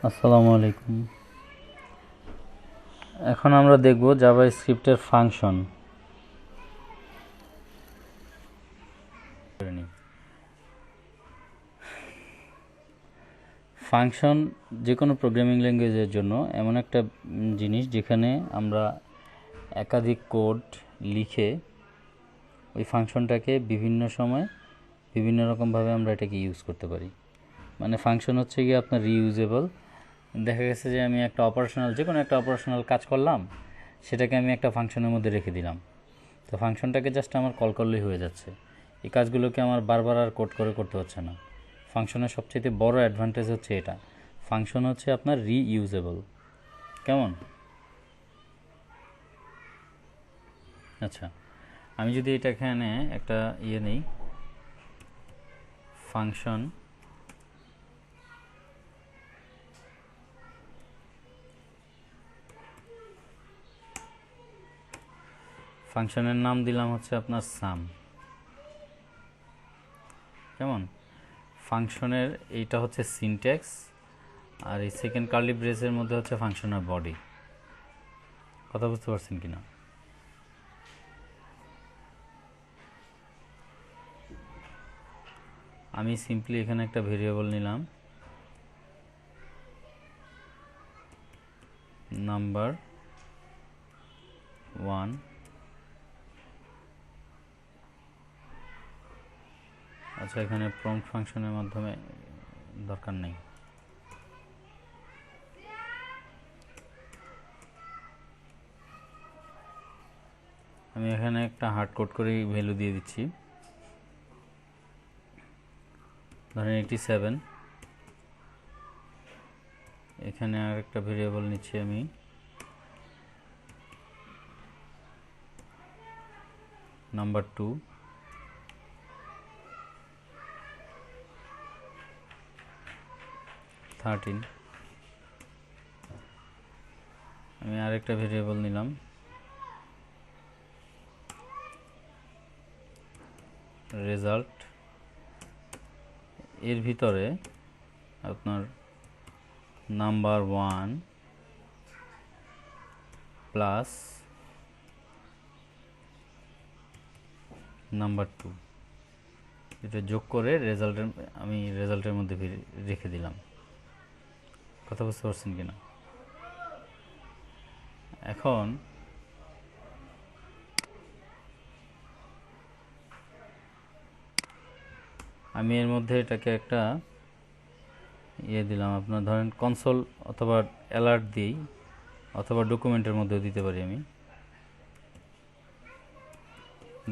আসসালামু আলাইকুম। এখন আমরা দেখব জাভাস্ক্রিপ্টের ফাংশন। ফাংশন যে কোনো প্রোগ্রামিং ল্যাঙ্গুয়েজের জন্য এমন একটা জিনিস যেখানে আমরা একাধিক কোড লিখে ওই ফাংশনটাকে বিভিন্ন সময় বিভিন্ন রকমভাবে আমরা এটাকে ইউজ করতে পারি। মানে ফাংশন হচ্ছে গিয়ে আপনার রিইউজেবল। দেখা গেছে যে আমি একটা অপারেশনাল যে কোনো একটা অপারেশনাল কাজ করলাম, সেটাকে আমি একটা ফাংশনের মধ্যে রেখে দিলাম, তো ফাংশনটাকে জাস্ট আমার কল করলেই হয়ে যাচ্ছে। এই কাজগুলোকে আমার বারবার আর কোড করে করতে হচ্ছে না। ফাংশনের সবচেয়ে বড় অ্যাডভান্টেজ হচ্ছে এটা, ফাংশন হচ্ছে আপনার রিইউজেবল। কেমন? আচ্ছা, আমি যদি এটা এখানে একটা নেই, ফাংশন ফাংশনের নাম দিলাম হচ্ছে আপনার সাম। কেমন? ফাংশনের এইটা হচ্ছে সিনট্যাক্স, আর এই সেকেন্ড কার্লি ব্রেসের মধ্যে হচ্ছে ফাংশনের বডি। কথা বুঝতে পারছেন কি না? আমি সিম্পলি এখানে একটা ভেরিয়েবল নিলাম, নাম্বার 1। আচ্ছা, এখানে প্রম্পট ফাংশনের মাধ্যমে দরকার নেই। আমি এখানে একটা হার্ড কোড করে ভ্যালু দিয়ে দিচ্ছি, ধরেন 87। এখানে আর একটা ভেরিয়েবল নিচ্ছি আমি, নাম্বার 2। আমি আরেকটা ভেরিয়েবল নিলাম, রেজাল্ট। এর ভিতরে আপনার নাম্বার 1 প্লাস নাম্বার 2, এটা যোগ করে আমি রেজাল্টের মধ্যে রেখে দিলাম। কথা বুঝতে পারছেন কিনা? এখন আমি এর মধ্যে এটাকে একটা দিলাম, আপনার ধরেন কনসোল অথবা অ্যালার্ট দিই, অথবা ডকুমেন্টের মধ্যেও দিতে পারি। আমি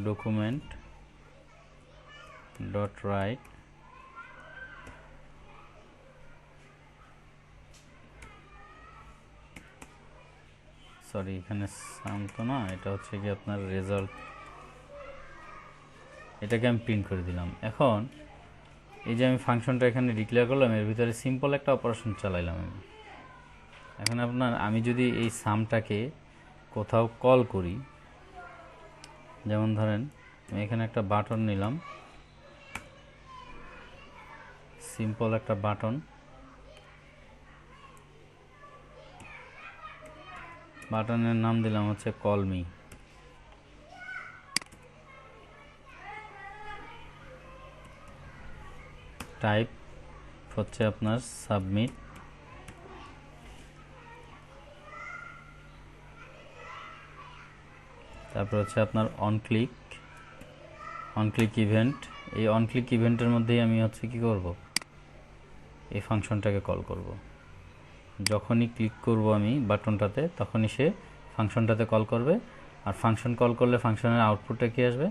ডকুমেন্ট ডট রাইট সরি, এখানে সাম তো না, এটা হচ্ছে কি আপনার রেজাল্ট। এটাকে আমি প্রিন্ট করে দিলাম। এখন এই যে আমি ফাংশনটা এখানে ডিক্লেয়ার করলাম, এর ভিতরে সিম্পল একটা অপারেশন চালাইলাম আমি। এখন আমি যদি এই সামটাকে কোথাও কল করি, যেমন ধরেন আমি এখানে একটা বাটন নিলাম, সিম্পল একটা বাটন, বাটনের নাম দিলাম হচ্ছে কল মি। টাইপ হচ্ছে আপনার সাবমিট। তারপর হচ্ছে আপনার অন ক্লিক ইভেন্ট। এই অন ক্লিক ইভেন্টের মধ্যেই আমি হচ্ছে কি করব, এই ফাংশনটাকে কল করব। যখনই ক্লিক করব আমি বাটনটাতে, তখনই সে ফাংশনটাতে কল করবে। আর ফাংশন কল করলে ফাংশনের আউটপুটটা কি আসবে,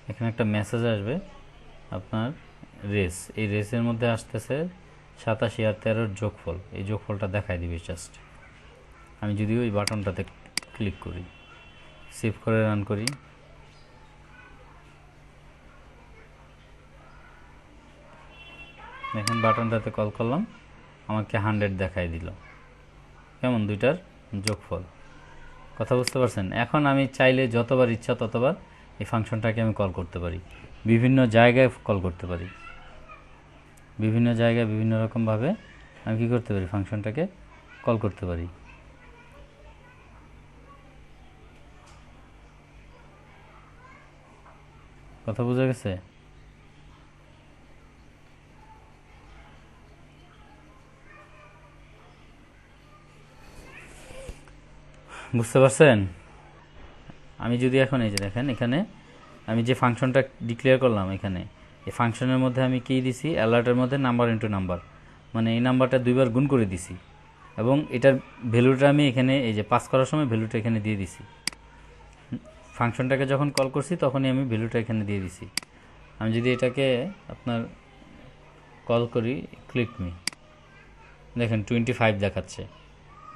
এখানে একটা মেসেজ আসবে আপনার রেস। এই রেসের মধ্যে আসতেছে 87 আর 13-র যোগফল। এই যোগফলটা দেখাই দিবে জাস্ট। আমি যদি ওই বাটনটাতে ক্লিক করি, সেভ করে রান করি, দেখেন বাটনটাতে কল করলাম, আমাকে 100 দেখাই দিল। কেমন? দুইটার যোগফল। কথা বুঝতে পারছেন? এখন আমি চাইলে যতবার ইচ্ছা ততবার এই ফাংশনটাকে আমি কল করতে পারি, বিভিন্ন জায়গায় কল করতে পারি, বিভিন্ন জায়গায় বিভিন্ন রকমভাবে আমি কি করতে পারি, ফাংশনটাকে কল করতে পারি। কথা বোঝা গেছে? বুঝতে পারছেন? আমি যদি এখন এই যে দেখেন এখানে আমি যে ফাংশনটা ডিক্লেয়ার করলাম, এখানে এই ফাংশনের মধ্যে আমি কি দিছি, অ্যালার্টের মধ্যে নাম্বার ইন্টু নাম্বার, মানে এই নাম্বারটা 2বার গুণ করে দিছি এবং এটার ভ্যালুটা আমি এখানে এই যে পাস করার সময় ভ্যালুটা এখানে দিয়ে দিছি। ফাংশনটাকে যখন কল করছি তখনই আমি ভ্যালুটা এখানে দিয়ে দিছি। আমি যদি এটাকে আপনার কল করি ক্লিক মি, দেখেন 25 দেখাচ্ছে।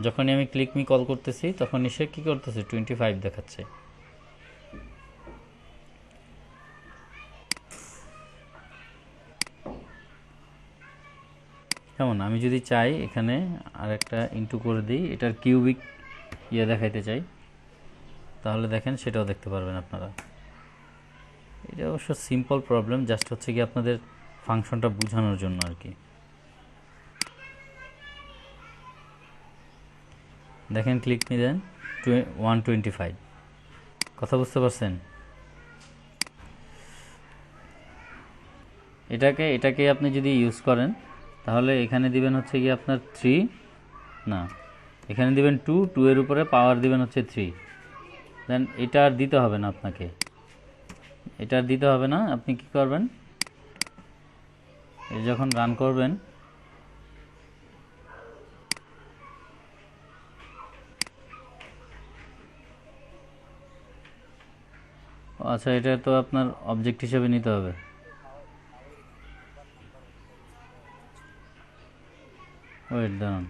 যখনই আমি ক্লিক মি কল করতেছি তখনই সে কী করতেছে, 25 দেখাচ্ছে। কেমন? আমি যদি চাই এখানে আরেকটা ইনটু করে দিই, এটার কিউবিক দেখাইতে চাই, তাহলে দেখেন সেটাও দেখতে পারবেন আপনারা। এটা অবশ্য সিম্পল প্রবলেম, জাস্ট হচ্ছে কি আপনাদের ফাংশনটা বোঝানোর জন্য আর কি। দেখেন ক্লিক মি দেন 125। কথা বুঝতে পারছেন? এটাকে আপনি যদি ইউজ করেন তাহলে এখানে দিবেন হচ্ছে কি আপনার 3, না এখানে দিবেন 2 এর উপরে পাওয়ার দিবেন হচ্ছে 3। দেন এটা আর দিতে হবে না আপনাকে, এটা আর দিতে হবে না। আপনি কি করবেন, এই যখন রান করবেন আচ্ছা, এটা তো আপনার অবজেক্ট হিসেবে নিতে হবে। ওয়েট দাঁড়ান,